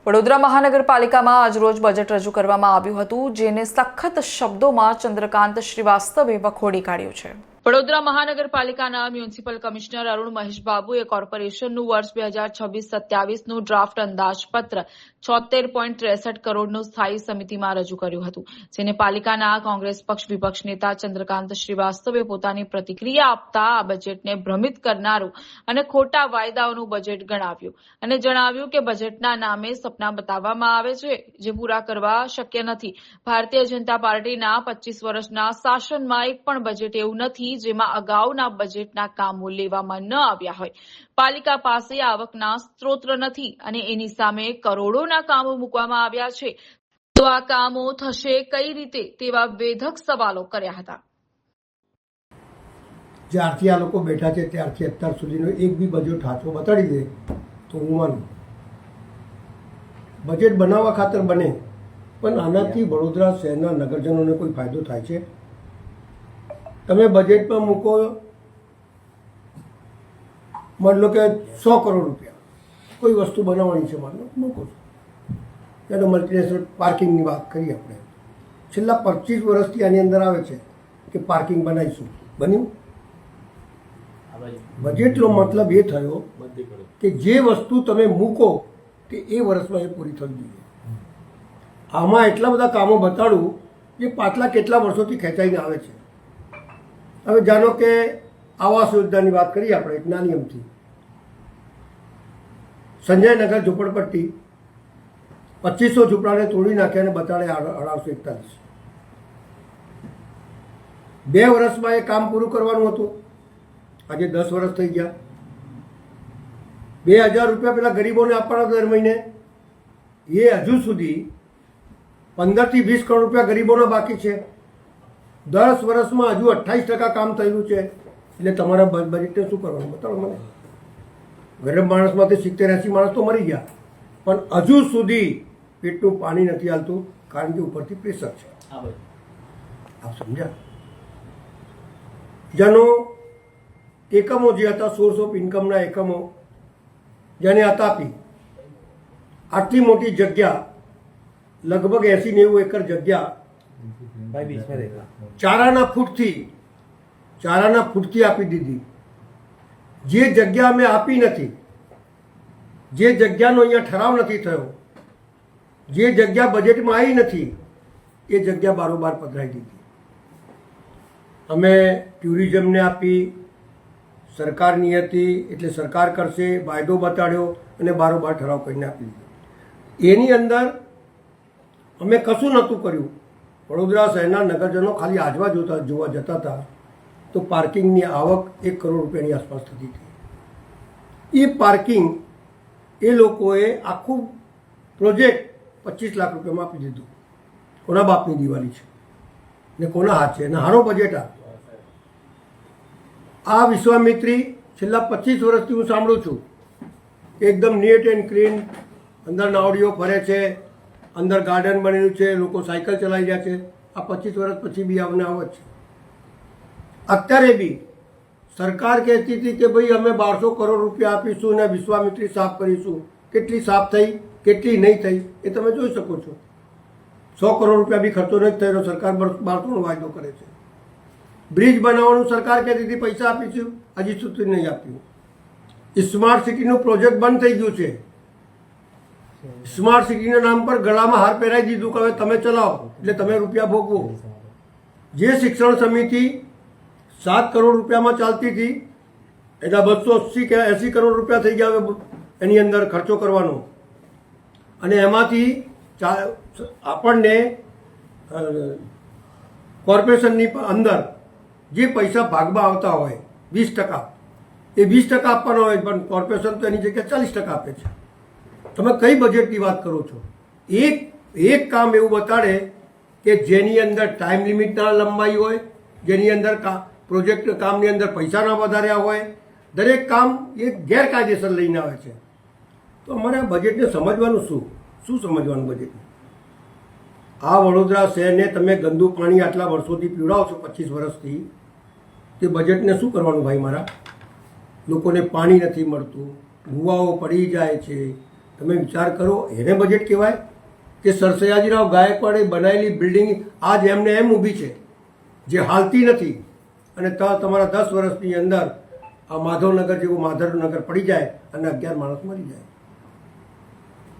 વડોદરા મહાનગરપાલિકામાં આજરોજ બજેટ રજૂ કરવામાં આવ્યું હતું, જેને સખત શબ્દોમાં ચંદ્રકાંત શ્રીવાસ્તવે વખોડી કાઢ્યું છે। વડોદરા મહાનગરપાલિકાના મ્યુનિસિપલ કમિશનર અરુણ મહેશ બાબુએ કોર્પોરેશનનું વર્ષ 2026-27નું ડ્રાફ્ટ અંદાજપત્ર 76.63 કરોડનું સ્થાયી સમિતિમાં રજૂ કર્યું હતું, જેને પાલિકાના કોંગ્રેસ પક્ષ વિપક્ષ નેતા ચંદ્રકાંત શ્રીવાસ્તવે પોતાની પ્રતિક્રિયા આપતા આ બજેટને ભ્રમિત કરનારું અને ખોટા વાયદાઓનું બજેટ ગણાવ્યું અને જણાવ્યું કે બજેટના નામે સપના બતાવવામાં આવે છે, જે પૂરા કરવા શક્ય નથી। ભારતીય જનતા પાર્ટીના 25 વર્ષના શાસનમાં એક પણ બજેટ એવું નથી જેમાં અગાઉના બજેટના કામો લેવામાં ન આવ્યા હોય। પાલિકા પાસે આવકના સ્ત્રોત નથી અને એની સામે કરોડોના કામો મૂકવામાં આવ્યા છે, તો આ કામો થશે કઈ રીતે તેવા વેધક સવાલો કર્યા હતા। જ્યારથી આ લોકો બેઠા છે ત્યારથી અત્યાર સુધીનો એક બી બજેટ હાથો બતાડી દે તો હું માનું। બજેટ બનાવવા ખાતર બને, પણ આનાથી વડોદરા શહેરના નગરજનોને કોઈ ફાયદો થાય છે? તમે બજેટમાં મૂકો, માની લો કે 100 કરોડ રૂપિયા કોઈ વસ્તુ બનાવવાની છે, માનો મૂકો છો, ત્યારે મલ્ટીનેશનલ પાર્કિંગની વાત કરીએ આપણે, છેલ્લા 25 વર્ષથી આની અંદર આવે છે કે પાર્કિંગ બનાવીશું, બન્યું? બજેટનો મતલબ એ થયો કે જે વસ્તુ તમે મૂકો કે એ વર્ષમાં એ પૂરી થવી જોઈએ। આમાં એટલા બધા કામો બતાડું જે પાછલા કેટલા વર્ષોથી ખેંચાઈને આવે છે। હવે જાણો કે આવાસ યોજનાની વાત કરીએ આપણે એક નાની અમથી, સંજયનગર ઝૂંપડપટ્ટી 2500 ઝૂંપડાને તોડી નાખ્યા અને બતાડે 1841। 2 વર્ષમાં એ કામ પૂરું કરવાનું હતું, આજે 10 વર્ષ થઈ ગયા। 2000 રૂપિયા પેલા ગરીબોને આપવાના દર મહિને, એ હજુ સુધી 15 થી 20 કરોડ રૂપિયા ગરીબોના બાકી છે। 10 વર્ષમાં હજુ 28% કામ થયેલું છે, એટલે તમારા બજેટને શું કરવાનું બતાવો મને। ગરીબ માણસમાંથી 70-80 માણસ તો મરી ગયા, પણ હજુ સુધી પેટનું પાણી નથી હાલતું, કારણ કે ઉપરથી પ્રેશર છે। આપ સમજ્યા? જેનો એકમો જે હતા, સોર્સ ઓફ ઇન્કમના એકમો જેને અતાપી, આટલી મોટી જગ્યા, લગભગ 80-90 એકર જગ્યા ચારાના ફૂટથી આપી દીધી। જે જગ્યા અમે આપી નથી, જે જગ્યાનો અહીંયા ઠરાવ નથી થયો, જે જગ્યા બજેટમાં આવી નથી, એ જગ્યા બારોબાર પધરાઈ દીધી। અમે ટુરિઝમને આપી, સરકારની હતી એટલે સરકાર કરશે, વાયદો બતાડ્યો અને બારોબાર ઠરાવ કરીને આપી દીધો। એની અંદર અમે કશું નહોતું કર્યું। વડોદરા શહેરના નગરજનો ખાલી આજવા જોવા જતા હતા તો પાર્કિંગની આવક 1 કરોડ રૂપિયાની આસપાસ થતી હતી। એ પાર્કિંગ એ લોકોએ આખું પ્રોજેક્ટ 25 લાખ રૂપિયામાં આપી દીધું। કોના બાપની દિવાળી છે ને કોના હાથ છે? અને હારો બજેટ આ વિશ્વામિત્રી છેલ્લા 25 વર્ષથી હું સાંભળું છું, એકદમ નીટ એન્ડ ક્લીન, અંદર નાવડીઓ ફરે છે, અંદર ગાર્ડન બનેલું છે, લોકો સાયકલ ચલાવી રહ્યા છે। આ 25 વર્ષ પછી બી આવને આવત છે। અત્યારે બી સરકાર કહેતી હતી કે ભાઈ અમે 1200 કરોડ રૂપિયા આપીશું ને વિશ્વામિત્રી સાફ કરીશું। કેટલી સાફ થઈ, કેટલી નહીં થઈ એ તમે જોઈ શકો છો। 100 કરોડ રૂપિયા બી ખર્ચો નથી થયેલો, સરકાર 1200નો વાયદો કરે છે। બ્રિજ બનાવવાનું સરકાર કહેતી હતી પૈસા આપીશું, હજી સુધી નહીં આપ્યું। સ્માર્ટ સિટીનું પ્રોજેક્ટ બંધ થઈ ગયું છે। સ્માર્ટ સિટીના નામ પર ગળામાં હાર પહેરાવી દીધું કે હવે તમે ચલાવો એટલે તમે રૂપિયા ભોગવો। જે શિક્ષણ સમિતિ 7 કરોડ રૂપિયામાં ચાલતી હતી, એના 280 કે 80 કરોડ રૂપિયા થઈ ગયા હવે એની અંદર ખર્ચો કરવાનો, અને એમાંથી આપણને કોર્પોરેશનની અંદર જે પૈસા ભાગમાં આવતા હોય 20%, એ 20% આપવાના હોય, પણ કોર્પોરેશન તો એની જગ્યાએ 40% આપે છે। તમે કઈ બજેટની વાત કરો છો? એક કામ એવું બતાડે કે જેની અંદર ટાઈમ લિમિટ ના લંબાઈ હોય, જેની અંદર પ્રોજેક્ટ કામની અંદર પૈસા ના વધાર્યા હોય, દરેક કામ એ ગેરકાયદેસર લઈને આવે છે। તો અમારે આ બજેટને સમજવાનું શું સમજવાનું બજેટને? આ વડોદરા શહેરને તમે ગંદુ પાણી આટલા વર્ષોથી પીવડાવો છો, 25 વર્ષથી, તે બજેટને શું કરવાનું ભાઈ મારા? લોકોને પાણી નથી મળતું, ભૂવાઓ પડી જાય છે, તમે વિચાર કરો, એને બજેટ કહેવાય કે સર સયાજીરાવ ગાયકવાડે બનાવેલી બિલ્ડિંગ આજ એમને એમ ઊભી છે, જે હાલતી નથી, અને તમારા 10 વર્ષની અંદર આ માધવનગર જેવું માધવનગર પડી જાય અને 11 માણસ મરી જાય.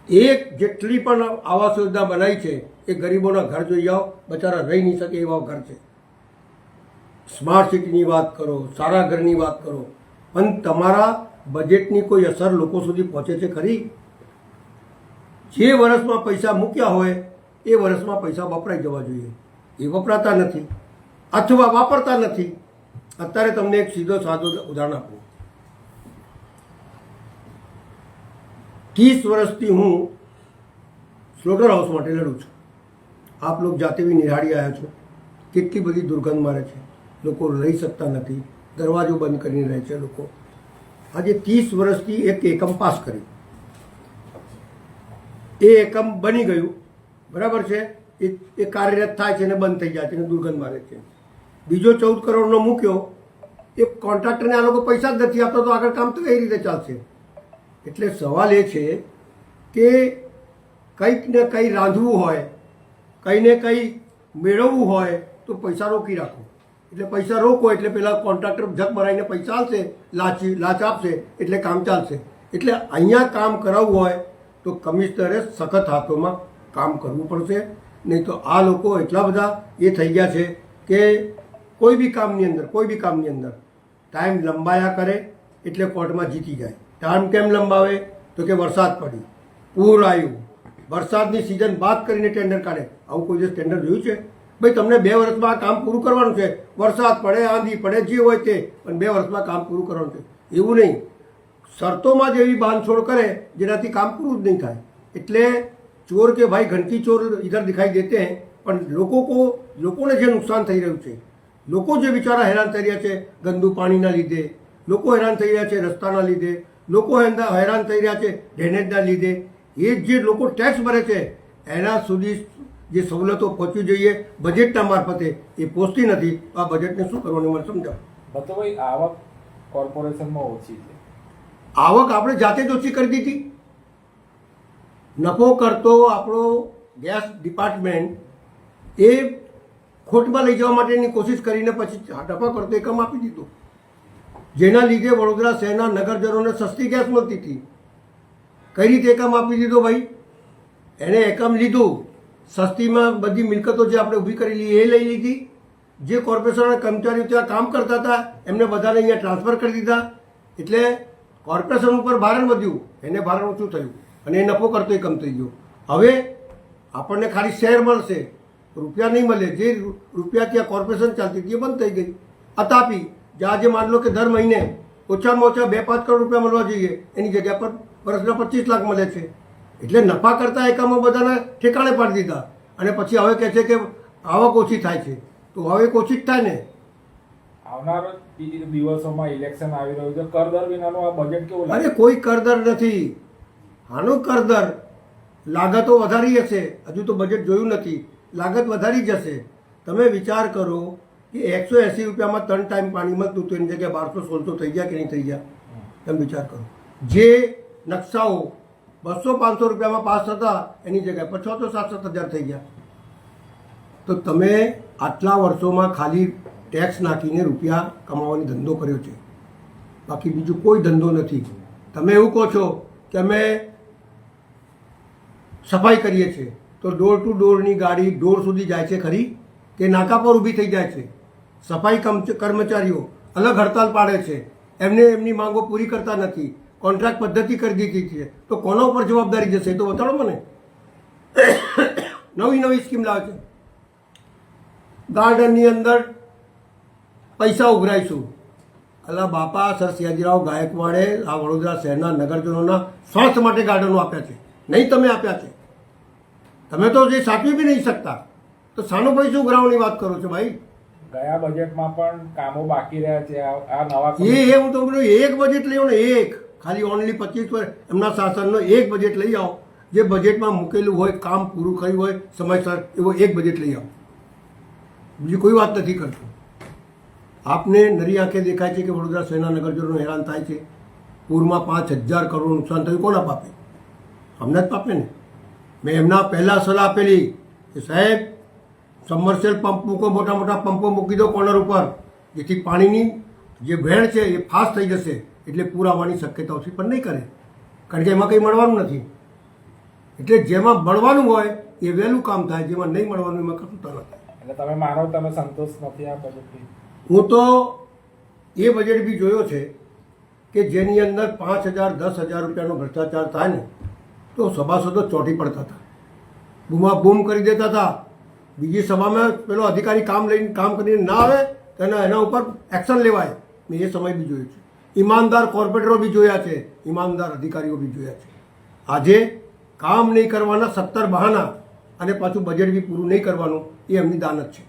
એક જેટલી પણ આવાસ યોજના બનાવી છે એ ગરીબોના ઘર જોઈ જાઓ, બચારા રહી નહીં શકે એવા ઘર છે. સ્માર્ટ સિટીની વાત કરો, સારા ઘરની વાત કરો, પણ તમારા બજેટની કોઈ અસર લોકો સુધી પહોંચે છે ખરી? જે વર્ષમાં પૈસા મૂક્યા હોય એ વર્ષમાં પૈસા વપરાઈ જવા જોઈએ, એ વપરાતા નથી અથવા વાપરતા નથી. અત્યારે તમને એક સીધો સાદો ઉદાહરણ આપું. 30 વર્ષથી હું સ્લોટર હાઉસ માટે લડું છું. આપ લોકો જાતે બી નિહાળી આવ્યા છો, કેટલી બધી દુર્ગંધ મારે છે, લોકો રહી શકતા નથી, દરવાજો બંધ કરીને રહે છે લોકો. આજે 30 વર્ષથી એક એકમ પાસ કર્યું, એ એકમ બની ગયું, બરાબર છે, એ કાર્યરત થાય છે અને બંધ થઈ જાય છે અને દુર્ગંધ મારે છે. બીજો 14 કરોડનો મૂક્યો, એ કોન્ટ્રાક્ટરને આ લોકો પૈસા જ નથી આપતા, તો આગળ કામ તો કઈ રીતે ચાલશે? એટલે સવાલ એ છે કે કંઈક ને કંઈ રાંધવું હોય, કંઈ ને કંઈ મેળવવું હોય તો પૈસા રોકી રાખો. એટલે પૈસા રોકો એટલે પેલા કોન્ટ્રાક્ટર જગ ભરાઈને પૈસા આપશે, લાચ આપશે એટલે કામ ચાલશે. એટલે અહીંયા કામ કરાવવું હોય તો કમિશનરે સખત હાથોમાં કામ કરવું પડશે, નહીં તો આ લોકો એટલા બધા એ થઈ ગયા છે કે કોઈ બી કામની અંદર ટાઈમ લંબાયા કરે એટલે કોર્ટમાં જીતી જાય. ટાઈમ કેમ લંબાવે? તો કે વરસાદ પડી, પૂર આવ્યું, વરસાદની સિઝન બાદ કરીને ટેન્ડર કાઢે. આવું કોઈ દિવસ ટેન્ડર જોયું છે? ભાઈ તમને 2 વર્ષમાં આ કામ પૂરું કરવાનું છે, વરસાદ પડે, આંધી પડે, જે હોય તે, પણ 2 વર્ષમાં કામ પૂરું કરવાનું છે. એવું નહીં, શરતોમાં જ એવી બાંધછોડ કરે જેનાથી કામ પૂરું જ નહીં થાય. એટલે ચોર કે ભાઈ ઘંટી ચોર ઇધર દિખાઈ દેતે હૈ, પણ લોકોને જે નુકસાન થઈ રહ્યું છે, લોકો જે બિચારા હેરાન થઈ રહ્યા છે ગંદુ પાણીના લીધે, લોકો હેરાન થઈ રહ્યા છે રસ્તાના લીધે, લોકો હેરાન થઈ રહ્યા છે ડ્રેનેજના લીધે, એ જે લોકો ટેક્સ ભરે છે એના સુધી જે સવલતો પહોંચવી જોઈએ બજેટના મારફતે, એ પહોંચતી નથી. આ બજેટને શું કરવાનું મને સમજાવો. ભાઈ આવક કોર્પોરેશનમાં ઓછી છે. આવક આપણે જાતે જ ઓછી કરી દીધી. નફો કરતો આપણો ગેસ ડિપાર્ટમેન્ટ એ ખોટમાં લઈ જવા માટેની કોશિશ કરીને પછી નફા કરતો એકમ આપી દીધો, જેના લીધે વડોદરા શહેરના નગરજનોને સસ્તી ગેસ મળતી હતી. કઈ રીતે એકમ આપી દીધો ભાઈ? એને એકમ લીધું, સસ્તીમાં બધી મિલકતો જે આપણે ઊભી કરેલી એ લઈ લીધી, જે કોર્પોરેશનના કર્મચારીઓ ત્યાં કામ કરતા હતા એમને બધાને અહીંયા ટ્રાન્સફર કરી દીધા. એટલે કોર્પોરેશન ઉપર ભારણ વધ્યું, એને ભારણ ઓછું થયું અને એ નફો કરતો એકમ થઈ ગયો. હવે આપણને ખાલી શેર મળશે, રૂપિયા નહીં મળે. જે રૂપિયા ત્યાં કોર્પોરેશન ચાલતી હતી એ બંધ થઈ ગઈ. અતાપી આજે માન લો કે દર મહિને ઓછામાં ઓછા 2-5 કરોડ રૂપિયા મળવા જોઈએ, એની જગ્યા પર વર્ષના 25 લાખ મળે છે. એટલે નફા કરતા એકમો બધાને ઠેકાણે પાડી દીધા અને પછી હવે કહે છે કે આવક ઓછી થાય છે. તો હવે ઓછી જ થાય ને. આવનારા દિવસોમાં ઇલેક્શન આવી રહ્યું છે, કરદર વિનાનું આ બજેટ કેવું લાગે? અરે કોઈ કરદર નથી, આનો કરદર લાગતો વધારી હશે. હજુ તો બજેટ જોયું નથી, લાગત વધારી જશે. તમે વિચાર કરો કે 180 રૂપિયામાં 3 ટાઈમ પાણી મળતું તો એની જગ્યાએ 1200-1600 થઈ ગયા કે નહીં થઈ ગયા? તમે વિચાર કરો. જે નકશાઓ 200-500 રૂપિયામાં પાસ થતા એની જગ્યાએ 600-700 હજાર થઈ ગયા. તો તમે આટલા વર્ષોમાં ખાલી ટેક્સ નાખીને રૂપિયા કમાવાનો ધંધો કર્યો છે, બાકી બીજું કોઈ ધંધો નથી. તમે એવું કહો છો કે અમે સફાઈ કરીએ છીએ, તો ડોર ટુ ડોરની ગાડી ડોર સુધી જાય છે ખરી કે નાકા પર ઊભી થઈ જાય છે? સફાઈ કર્મચારીઓ અલગ હડતાલ પાડે છે, એમની માંગો પૂરી કરતા નથી, કોન્ટ્રાક્ટ પદ્ધતિ કરી દીધી છે. તો કોના ઉપર જવાબદારી જશે એ તો બતાડો મને. નવી સ્કીમ લાવે છે, ગાર્ડનની અંદર પૈસા ઉઘરાઈશું. અલા બાપા, સર સયાજીરાવ ગાયકવાડે આ વડોદરા શહેરના નગરજનોના સ્વાસ્થ્ય માટે ગાર્ડનો આપ્યા છે, નહીં તમે આપ્યા છે? તમે તો જે સાચવી બી નહીં શકતા, તો સાનો પૈસો ઉઘરાવવાની વાત કરો છો ભાઈ? ગયા બજેટમાં પણ કામો બાકી રહ્યા છે. આ નવા હું તો બોલું, એક બજેટ લઈ આવો ને, એક ખાલી ઓનલી 25 વર્ષ એમના શાસનનો એક બજેટ લઈ આવો, જે બજેટમાં મૂકેલું હોય, કામ પૂરું કર્યું હોય સમયસર, એવો એક બજેટ લઈ આવો. બીજી કોઈ વાત નથી કરતો. આપને નરી આંખે દેખાય છે કે વડોદરા શહેરના નગરજનો હેરાન થાય છે. પૂરમાં 5000 કરોડ નુકસાન થયું, કોના પાપે? અમને જ આપે ને. મેં એમના પહેલાં સલાહ આપેલી કે સાહેબ સમરસેલ પંપ મૂકો, મોટા મોટા પંપો મૂકી દો કોર્નર ઉપર, જેથી પાણીની જે વહેણ છે એ ફાસ્ટ થઈ જશે, એટલે પૂર આવવાની શક્યતા ઓછી પણ નહીં કરે, કારણ કે એમાં કંઈ મળવાનું નથી. એટલે જેમાં મળવાનું હોય એ વહેલું કામ થાય, જેમાં નહીં મળવાનું એમાં કશું તો નથી. એટલે તમે માનો તમે સંતોષ નથી આ બજેટથી? હું તો એ બજેટ બી જોયો છે કે જેની અંદર 5,000 10,000 રૂપિયાનો ભ્રષ્ટાચાર થાય ને તો સભાસદો ચોંટી પડતા હતા, બૂમાબૂમ કરી દેતા હતા. બીજી સભામાં પેલો અધિકારી કામ કરીને ના આવે તો એના ઉપર એક્શન લેવાય. મેં એ સમય બી જોયો છે. ઈમાનદાર કોર્પોરેટરો બી જોયા છે, ઈમાનદાર અધિકારીઓ બી જોયા છે. આજે કામ નહીં કરવાના 17 બહાના અને પાછું બજેટ બી પૂરું નહીં કરવાનું, એ એમની દાનત છે.